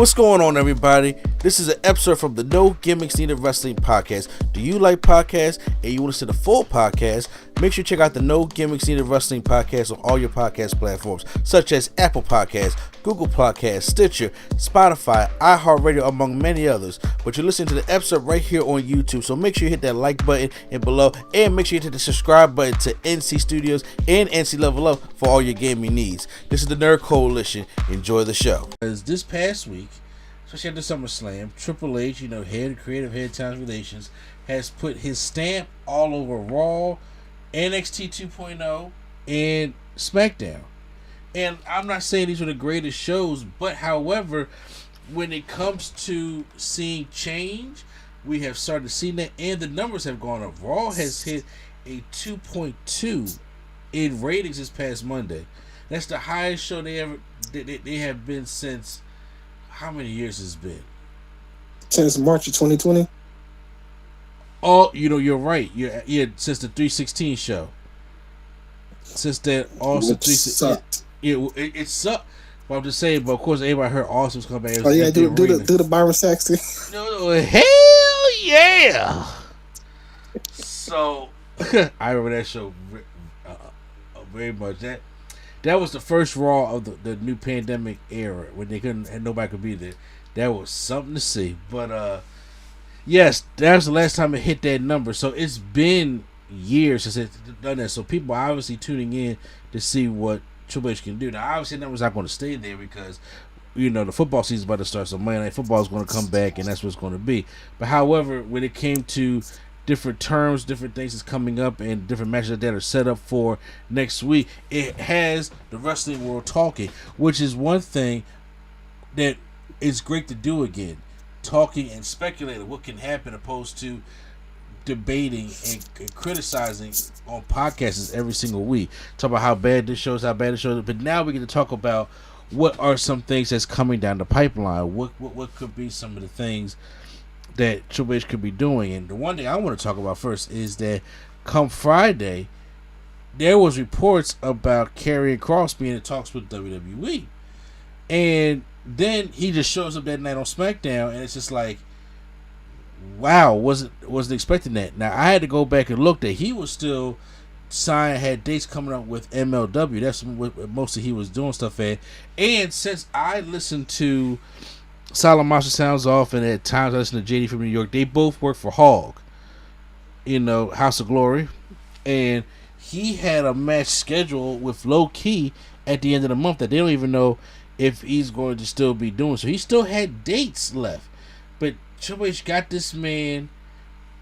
What's going on, everybody? This is an episode from the No Gimmicks Needed Wrestling podcast. Do you like podcasts and you want to see the full podcast? Make sure you check out the No Gimmicks Needed Wrestling podcast on all your podcast platforms, such as Apple Podcasts, Google Podcasts, Stitcher, Spotify, iHeartRadio, among many others. But you're listening to the episode right here on YouTube, so make sure you hit that like button and below, and make sure you hit the subscribe button to NC Studios and NC Level Up for all your gaming needs. This is the Nerd Coalition. Enjoy the show. As this past week, especially at the SummerSlam, Triple H, head of creative, head of talent relations, has put his stamp all over Raw, NXT 2.0, and Smackdown. And I'm not saying these are the greatest shows, but however, when it comes to seeing change, we have started seeing that, and the numbers have gone up. Raw has hit a 2.2 in ratings this past Monday. That's the highest show they have been since. How many years has it been? Since March of 2020. Oh, you're right. Yeah, since the 316 show. Since that Awesome 316. It sucked. But I'm just saying, but of course everybody heard Awesome's come back. Oh yeah, do the Byron Saxton. No, hell yeah. So I remember that show very much. That was the first Raw of the new pandemic era when they couldn't and nobody could be there. That was something to see. But yes, that was the last time it hit that number. So it's been years since it's done that. So people are obviously tuning in to see what Triple H can do. Now, obviously, the numbers not going to stay there because the football season's about to start. So Monday Night Football is going to come back, and that's what it's going to be. But however, when it came to different terms, different things that's coming up, and different matches that are set up for next week, it has the wrestling world talking, which is one thing that is great to do again. Talking and speculating what can happen opposed to debating and criticizing on podcasts every single week. Talk about how bad this show is, but now we get to talk about what are some things that's coming down the pipeline. What could be some of the things that Triple H could be doing. And the one thing I want to talk about first is that come Friday, there was reports about Karrion Kross being in talks with WWE. And then he just shows up that night on SmackDown, and it's just like, wow, wasn't expecting that. Now, I had to go back and look that he was still signed, had dates coming up with MLW. That's what mostly he was doing stuff at. And since I listened to Silent Monster Sounds Off, and at times I listen to JD from New York, they both work for Hog, House of Glory, and he had a match scheduled with Low Key at the end of the month that they don't even know if he's going to still be doing. So he still had dates left, but Triple H got this man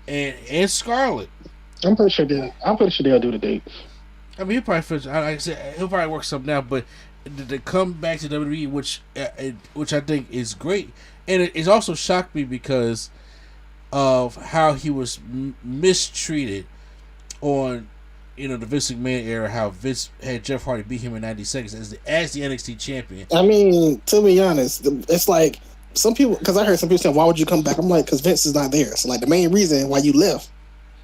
and Scarlett. I'm pretty sure they'll do the date. I mean, he'll probably finish. Like I said, he'll probably work something out, but to come back to WWE, which I think is great, and it's also shocked me because of how he was mistreated on the Vince McMahon era. How Vince had Jeff Hardy beat him in 90 seconds as the NXT champion. I mean, to be honest, it's like some people, because I heard some people saying, "Why would you come back?" I'm like, because Vince is not there. So like the main reason why you left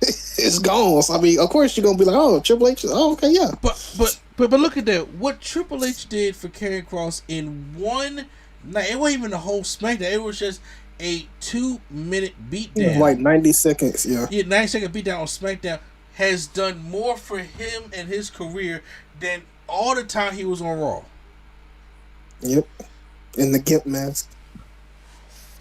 is gone. So I mean, of course you're gonna be like, "Oh, Triple H. Oh, okay, yeah." But look at that. What Triple H did for Karrion Kross in one night, it wasn't even the whole SmackDown. It was just a 2-minute beatdown. Like 90 seconds, yeah. Yeah, 90-second beatdown on SmackDown has done more for him and his career than all the time he was on Raw. Yep. In the Gimp mask.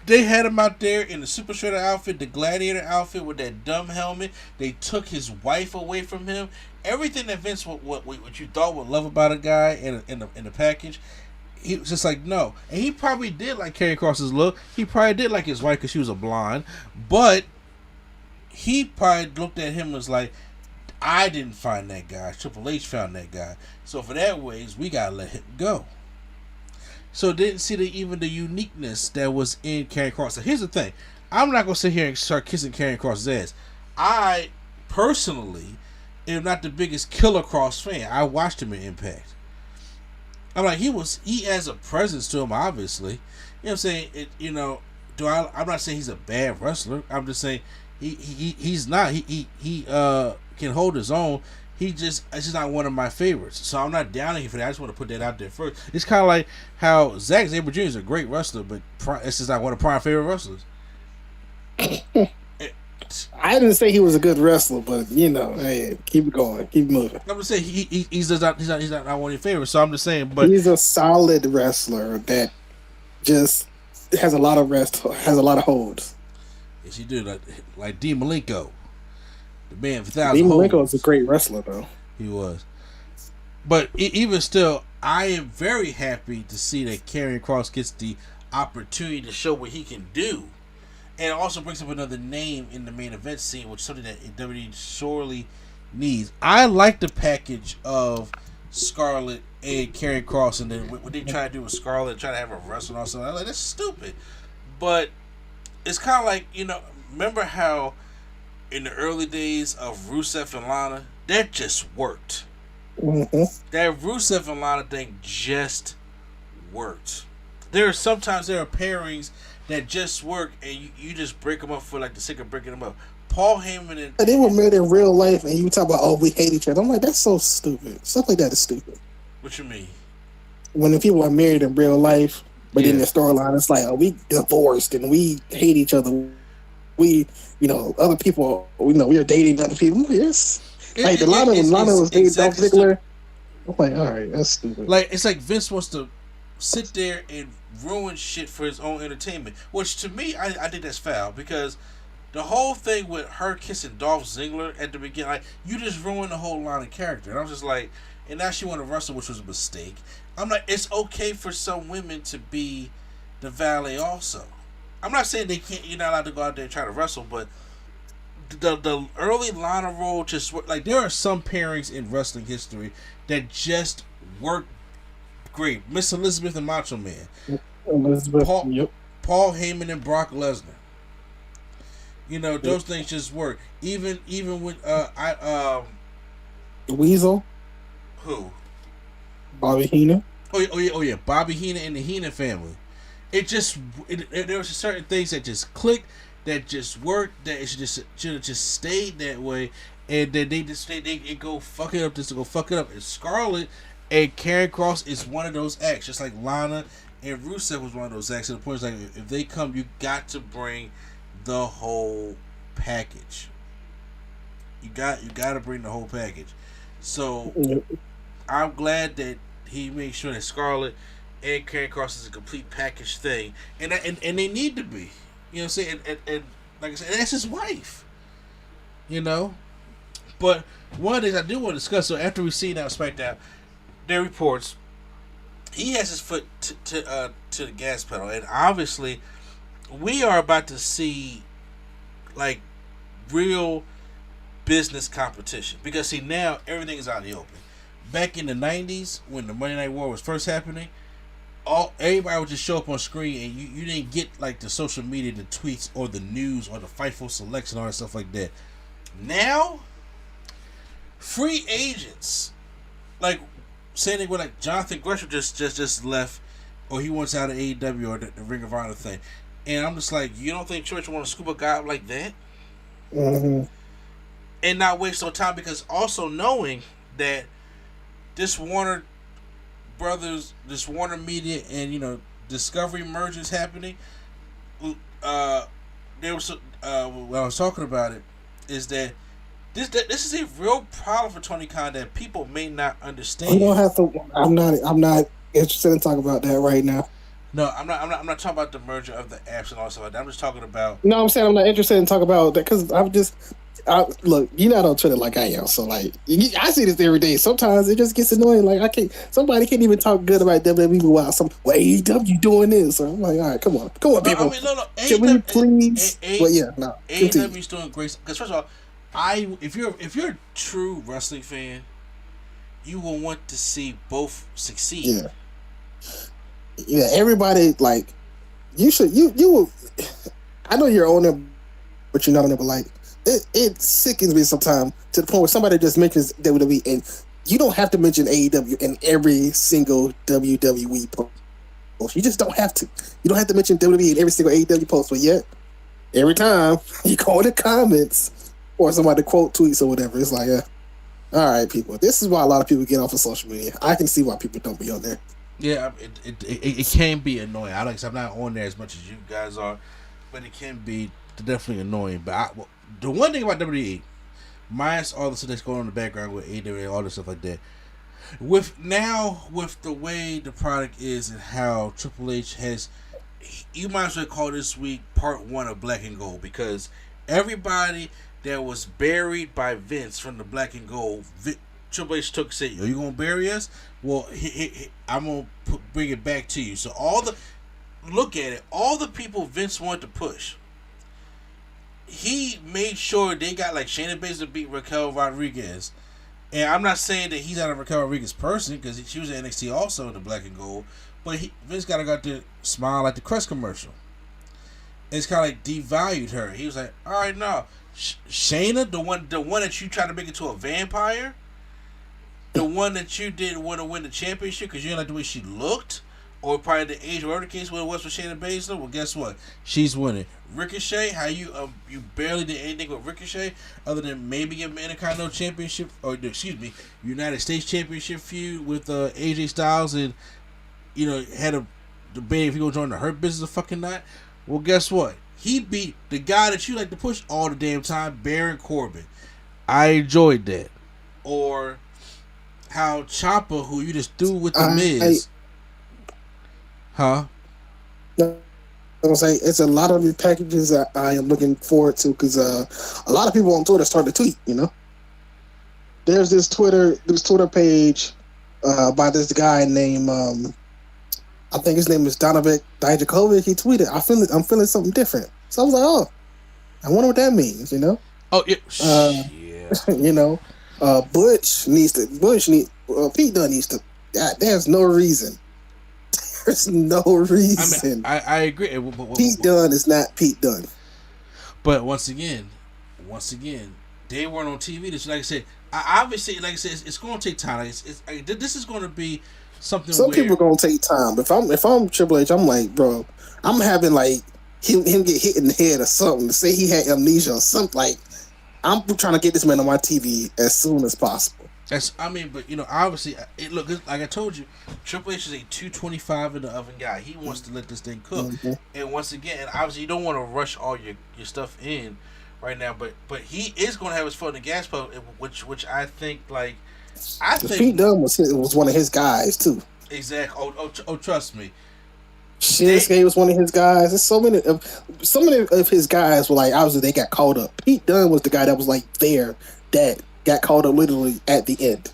They had him out there in the Super Shredder outfit, the Gladiator outfit with that dumb helmet. They took his wife away from him. Everything that Vince, what you thought would love about a guy in the package, he was just like, no. And he probably did like Karrion Kross's look. He probably did like his wife because she was a blonde. But he probably looked at him and was like, I didn't find that guy. Triple H found that guy. So for that ways, we got to let him go. So didn't see even the uniqueness that was in Karrion Kross. So here's the thing. I'm not going to sit here and start kissing Karrion Kross's ass. I personally am not the biggest Killer Kross fan. I watched him in Impact. I'm like, he has a presence to him, obviously. You know what I'm saying? I'm not saying he's a bad wrestler. I'm just saying he's not. He can hold his own. it's just not one of my favorites. So I'm not downing him for that. I just want to put that out there first. It's kind of like how Zack Sabre Jr. is a great wrestler, but it's just not one of Prime's favorite wrestlers. I didn't say he was a good wrestler, but hey, keep it going, keep moving. I'm just saying he's not one of your favorites. So I'm just saying, but he's a solid wrestler that just has a lot of holds. Yes, he do. Like Dean Malenko, the man for thousands. Dean Malenko is a great wrestler, though. He was, but even still, I am very happy to see that Karrion Kross gets the opportunity to show what he can do. And it also brings up another name in the main event scene, which is something that WWE sorely needs. I like the package of Scarlett and Karrion Kross, and then what they try to do with Scarlett, try to have her wrestle or something. I'm like, that's stupid. But it's kind of like, remember how in the early days of Rusev and Lana, that just worked. Mm-hmm. That Rusev and Lana thing just worked. Sometimes there are pairings that just work, and you just break them up for like the sake of breaking them up. Paul Heyman and they were married in real life, and you talk about, we hate each other. I'm like, that's so stupid. Stuff like that is stupid. What you mean? When the people are married in real life, but in the storyline, it's like, we divorced and we hate each other. We, other people, we are dating other people. Yes, like Lana was dating Dolph Ziggler. I'm like, all right, that's stupid. Like, it's like Vince wants to sit there and ruin shit for his own entertainment, which to me, I think that's foul, because the whole thing with her kissing Dolph Ziggler at the beginning, like, you just ruined the whole line of character. And I was just like, and now she wanted to wrestle, which was a mistake. I'm like, it's okay for some women to be the valet also. I'm not saying you're not allowed to go out there and try to wrestle, but the early Lana role just worked. Like, there are some pairings in wrestling history that just work great. Miss Elizabeth and Macho Man. Paul Heyman and Brock Lesnar. Those things just work. Even with Weasel. Who? Bobby Heenan. Oh yeah, Bobby Heenan and the Heenan family. There were certain things that just clicked, that just worked, that it should have just stayed that way, and then they go fuck it up just to go fuck it up. And Scarlett and Karrion Kross is one of those acts, just like Lana and Rusev was one of those acts. To the point is, like, if they come, you got to bring the whole package. You got to bring the whole package. So I'm glad that he made sure that Scarlett and Karrion Kross is a complete package thing, and they need to be. You know what I'm saying? And like I said, that's his wife. But one of the things I do want to discuss, so after we see now Smackdown, there are reports he has his foot to the gas pedal, and obviously we are about to see like real business competition, because see, now everything is out in the open. Back in the 90s, when the Monday Night War was first happening, everybody would just show up on screen, and you didn't get like the social media, the tweets, or the news, or the Fightful selection, all that stuff like that. Now, free agents, like saying they were like Jonathan Gresham just left, or he wants out of AEW or the Ring of Honor thing, and I'm just like, you don't think Church want to scoop a guy up like that? Mm-hmm. And not waste no time, because also knowing that this Warner Brothers, this Warner Media, and Discovery merger is happening. There was when I was talking about it, is that this is a real problem for Tony Khan that people may not understand. We don't have to. I'm not interested in talking about that right now. No, I'm not talking about the merger of the apps and all stuff like that. I'm just talking about. No, I'm saying I'm not interested in talking about that, because look, you're not on Twitter like I am, so like I see this every day. Sometimes it just gets annoying. Like somebody can't even talk good about WWE while AEW doing this. So I'm like, all right, come on, people. I mean, no. Can we please? But yeah, no. AEW's doing great, because first of all, if you're a true wrestling fan, you will want to see both succeed. Yeah. Everybody, like, you should. You will. I know you're on there, but you're not on there. But like, it sickens me sometimes to the point where somebody just mentions WWE, and you don't have to mention AEW in every single WWE post. You just don't have to. You don't have to mention WWE in every single AEW post. But yet, every time you go in the comments or somebody quote tweets or whatever, it's like, all All right, people. This is why a lot of people get off of social media. I can see why people don't be on there. Yeah, it can be annoying. I'm not on there as much as you guys are, but it can be definitely annoying. But the one thing about WWE, minus all the stuff that's going on in the background with AEW and all this stuff like that, with the way the product is and how Triple H has, you might as well call this week part 1 of Black and Gold, because everybody that was buried by Vince from the Black and Gold, Triple H took, said, "Are you gonna bury us? Well, I'm gonna bring it back to you." So look at it, all the people Vince wanted to push, he made sure they got, like, Shayna Baszler beat Raquel Rodriguez. And I'm not saying that he's not a Raquel Rodriguez person, because she was in NXT also in the Black and Gold, but Vince got to smile like the Crest commercial. And it's kind of like devalued her. He was like, "All right, now Shayna, the one that you tried to make into a vampire, the one that you didn't want to win the championship because you didn't like the way she looked, or probably the age, whatever the case what it was for Shayna Baszler, well, guess what? She's winning. Ricochet, how you barely did anything with Ricochet other than maybe give him an Intercontinental Championship, or excuse me, United States Championship feud with AJ Styles, and had a debate if he gonna join the Hurt Business or fucking not. Well, guess what? He beat the guy that you like to push all the damn time, Baron Corbin. I enjoyed that. Or how Ciampa, who you just threw with the Miz. I was saying, it's a lot of the packages that I am looking forward to, because a lot of people on Twitter started to tweet. There's this Twitter page by this guy named I think his name is Donovan Dijakovic. He tweeted, I'm feeling something different. So I was like, oh, I wonder what that means. Oh yeah. Pete Dunne needs to. There's no reason. There's no reason. I agree. Pete Dunne is not Pete Dunne. But once again, they weren't on TV. This, like I said, obviously, like I said, it's going to take time. This is going to be something. Some people are going to take time. If I'm Triple H, I'm like, bro, I'm having like him get hit in the head or something to say he had amnesia or something. Like, I'm trying to get this man on my TV as soon as possible. But obviously, look, like I told you, Triple H is a 225 in the oven guy. He wants to let this thing cook. Mm-hmm. And once again, obviously, you don't want to rush all your stuff in right now. But he is going to have his foot in the gas pedal, which I think, Pete Dunne was one of his guys too. Exactly. Oh, trust me. Shinsuke was one of his guys. There's so many of his guys were like, obviously they got called up. Pete Dunne was the guy that was like there that got called up literally at the end.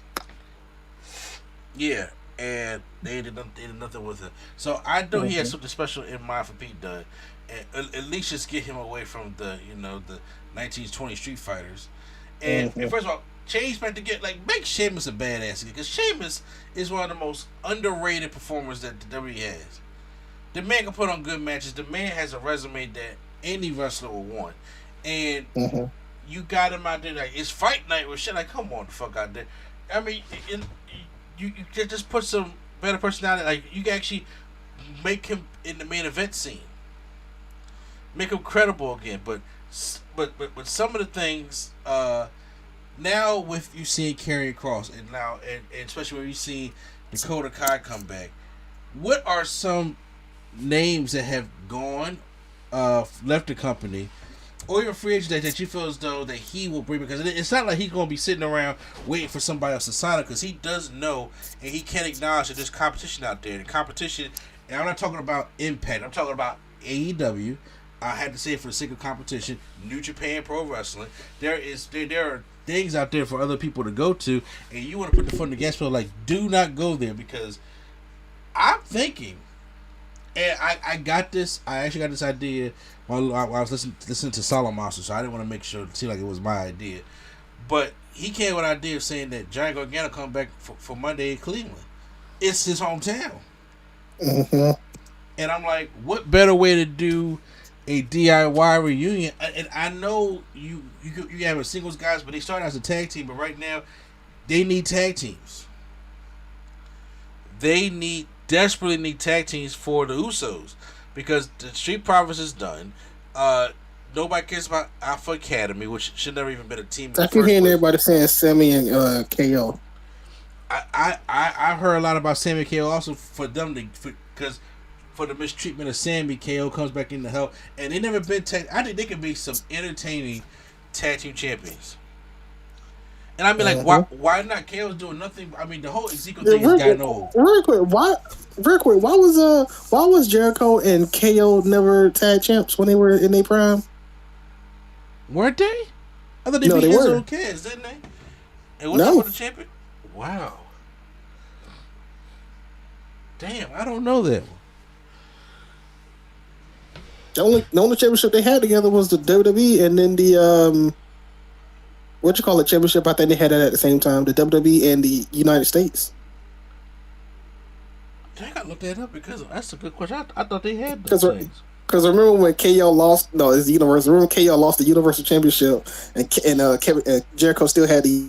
Yeah, and they did nothing with it. So I know he has something special in mind for Pete Dunne, and at least just get him away from the 1920 Street Fighters. And first of all, change back to make Sheamus a badass again, because Sheamus is one of the most underrated performers that the WWE has. The man can put on good matches. The man has a resume that any wrestler will want, and you got him out there like it's fight night with shit. Like, come on, the fuck out there. I mean, you just put some better personality. Like, you can actually make him in the main event scene, make him credible again. But some of the things now with you seeing Karrion Kross and especially when you see Dakota Kai come back, what are some names that have gone, left the company, or even free agents that you feel as though that he will bring? Because it's not like he's going to be sitting around waiting for somebody else to sign him, because he does know and he can't acknowledge that there's competition out there. The competition, and I'm not talking about Impact, I'm talking about AEW. I had to say it for the sake of competition. New Japan Pro Wrestling. There are things out there for other people to go to, and you want to put the foot in the gas pedal. Like, do not go there, because I'm thinking. And I got this. I actually got this idea while I was listening to Solid Monster, so I didn't want to make sure it seemed like it was my idea. But he came with an idea of saying that Johnny Gargano come back for Monday in Cleveland. It's his hometown. Mm-hmm. And I'm like, what better way to do a DIY reunion? And I know you have a singles guys, but they started as a tag team. But right now, they need tag teams. They desperately need tag teams for the Usos, because the Street Profits is done. nobody cares about Alpha Academy, which should never even been a team in the I keep first hearing place. everybody saying Sammy and KO. I heard a lot about Sammy KO also for them because for the mistreatment of Sammy, KO comes back into help, and they never been I think they could be some entertaining tag team champions. And I mean, like, why not? KO's doing nothing. I mean, the whole Ezekiel thing has gotten old. Real quick, why was Jericho and KO never tag champs when they were in their prime? Weren't they? I thought they beat Enzo and Cass, didn't they? And was that for the champion? Wow. Damn, I don't know that one. The only championship they had together was the WWE, and then the championship. I think they had that at the same time. The WWE and the United States. I gotta look that up because that's a good question. I thought they had those things. Because remember when KO lost? No, it's the Universal. Remember KO lost the Universal Championship, and Jericho still had the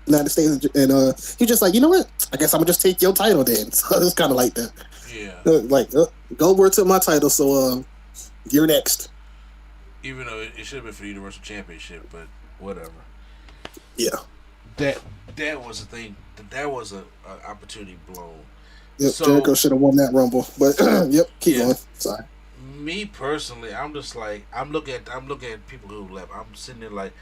United States, and he's just like, you know what? I guess I'm gonna just take your title then. So it's kind of like that. Yeah. Goldberg took my title, so you're next. Even though it should have been for the Universal Championship, but whatever. Yeah. That was a thing. That was an opportunity blown. Yep. So, Jericho should have won that Rumble, but yep. Keep going. Sorry. Me personally, I'm just like I'm looking at people who left. I'm sitting there like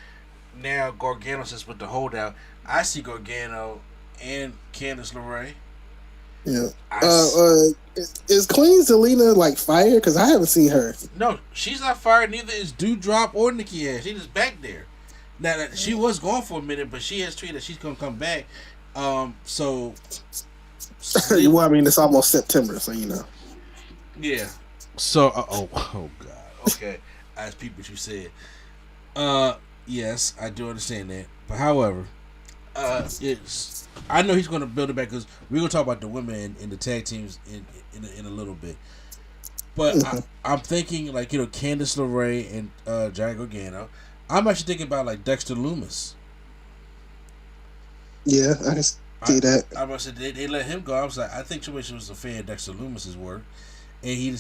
now Gargano says with the holdout. I see Gargano and Candice LeRae. Yeah. Is Queen Zelina like fired? Because I haven't seen her. No, she's not fired. Neither is Doudrop or Nikki Ash. She's just back there. Now she was gone for a minute, but she has tweeted that she's gonna come back. So. You want it's almost September, so you know. Yeah. So oh god. Okay. I repeat what you said. Yes, I do understand that. But however, I know he's going to build it back because we're going to talk about the women in the tag teams in a little bit. But I'm thinking like Candice LeRae and Johnny Gargano. I'm actually thinking about like Dexter Lumis. Yeah, I can see that. I must say they let him go. I was like, I think Triple H was a fan of Dexter Lumis's work, and he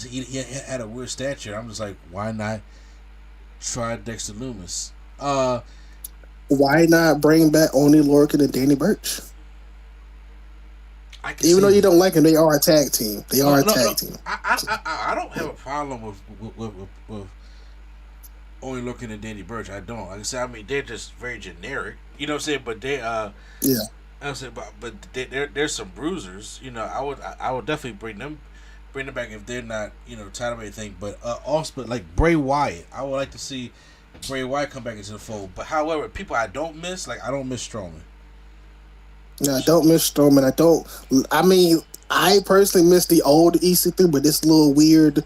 had a weird stature. I'm just like, why not try Dexter Lumis? Why not bring back Oney Lorcan and Danny Burch? Even though you don't like them, they are a tag team. They are a tag team. I don't have a problem with Oney Lorcan and Danny Burch. I don't. Like I said, I mean they're just very generic. You know what I'm saying? But they yeah. I said, but there's some bruisers. I would definitely bring them back if they're not tired of anything. But also, like Bray Wyatt, I would like to see Bray Wyatt come back into the fold. But however, people I don't miss Strowman. No, I don't miss Strowman. I personally miss the old EC3, but this little weird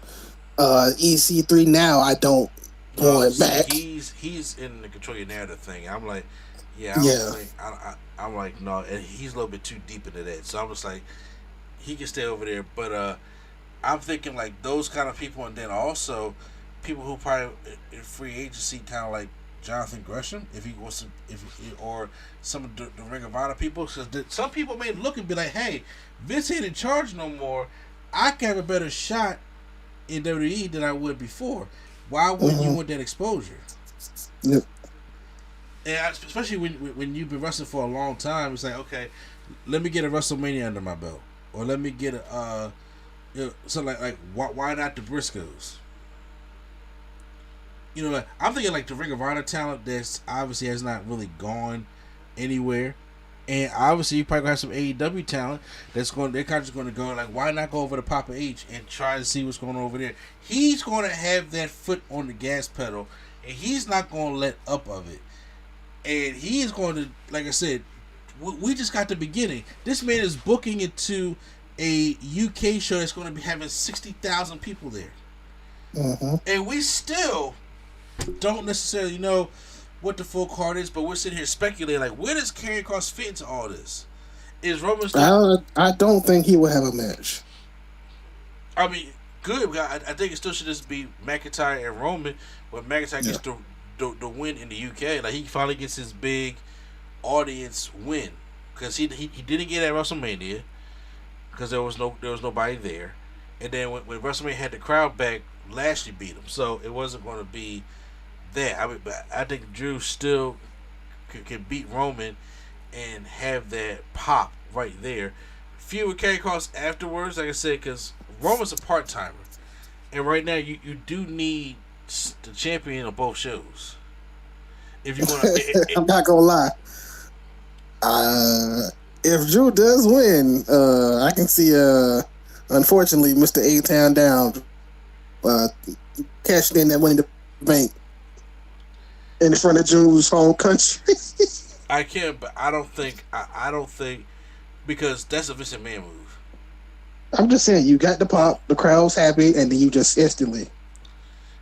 EC3 now I don't want it back. He's in the control your narrative thing. I'm like, I'm like, no, and he's a little bit too deep into that. So I'm just like, he can stay over there. But I'm thinking like those kind of people, and then also people who probably in free agency, kind of like Jonathan Gresham, if he wants to, or some of the Ring of Honor people. Because some people may look and be like, hey, Vince ain't in charge no more. I can have a better shot in WWE than I would before. Why wouldn't you want that exposure? Yep. And especially when you've been wrestling for a long time, it's like, okay, let me get a WrestleMania under my belt, or let me get a something like why not the Briscoes? I'm thinking like the Ring of Honor talent that's obviously has not really gone anywhere, and obviously you probably gonna have some AEW talent they're kind of just going to go like, why not go over to Papa H and try to see what's going on over there? He's going to have that foot on the gas pedal, and he's not going to let up of it. And he is going to, like I said, we just got the beginning. This man is booking it to a UK show that's going to be having 60,000 people there. And we still don't necessarily know what the full card is, but we're sitting here speculating, like, where does Karrion Kross fit into all this? Is Roman still... I don't think he will have a match. I mean, good. I think it still should just be McIntyre and Roman, when McIntyre gets the win in the UK. Like, he finally gets his big audience win, because he didn't get at WrestleMania because there was nobody there, and then when WrestleMania had the crowd back, Lashley beat him, so it wasn't going to be that. I mean, but I think Drew still can beat Roman and have that pop right there. Feud with Karrion Kross afterwards, like I said, because Roman's a part timer, and right now you do need the champion of both shows. If you want to, I'm not gonna lie. If Drew does win, I can see. Unfortunately, Mr. A-Town Down cashed in that Money in the Bank in front of Drew's home country. I can't, but I don't think because that's a Vince McMahon move. I'm just saying, you got the pop, the crowd's happy, and then you just instantly.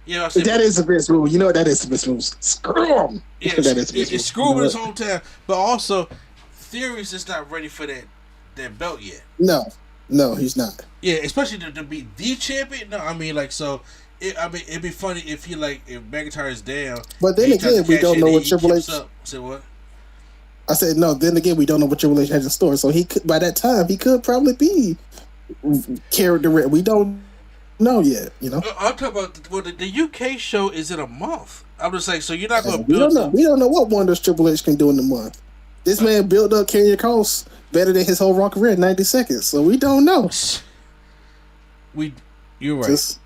Yeah, that is a Vince move. You know what that is a Vince move. Screw him. Yeah, it's screw him in his hometown, but also Theory's just not ready for that belt yet. No, he's not. Yeah, especially to be the champion. No, I mean, like, so. It'd be funny if if McIntyre is down. But then again, we don't know what Triple H. Say what? I said no. Then again, we don't know what Triple H has in store. So he could, by that time, he could probably be character. We don't know yet. You know. I'm talking about the UK show is in a month. I'm just like, so you're not going to build. We don't know what wonders Triple H can do in a month. This man built up Karrion Kross better than his whole Raw career in 90 seconds. So we don't know. You're right.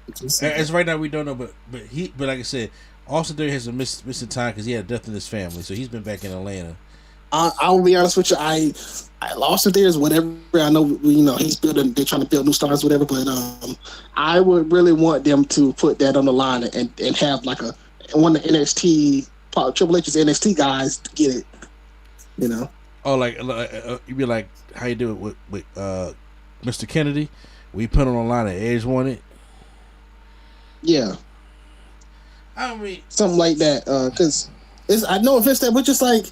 As right now, we don't know, but like I said, Austin Theory has a missing time because he had a death in his family, so he's been back in Atlanta. I'll be honest with you. I Austin Theory is whatever. I know, he's building. They're trying to build new stars, whatever. But I would really want them to put that on the line and have like one of the NXT Triple H's NXT guys to get it. You know. Oh, like you'd be like how you do it with Mr. Kennedy. We put on the line that Edge won it. Yeah. I mean, something like that. Because I know if it's that, but just like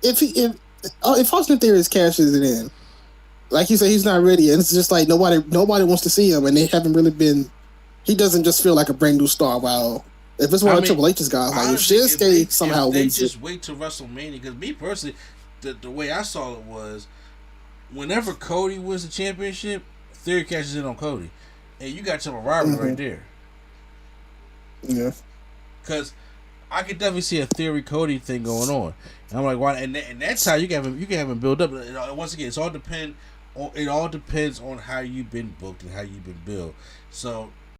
if Austin Theory cashes it in, like you said, he's not ready, and it's just like nobody wants to see him, and they haven't really been. He doesn't just feel like a brand new star. While if it's one of Triple H's guys, like if Shinsuke somehow wins, they just wait to WrestleMania. Because me personally, the way I saw it was, whenever Cody wins the championship, Theory cashes in on Cody, and you got some rivalry right there. Yeah, because I could definitely see a Theory Cody thing going on. And I'm like, why? And that's how you can have him build up. Once again, it all depends on how you've been booked and how you've been built. So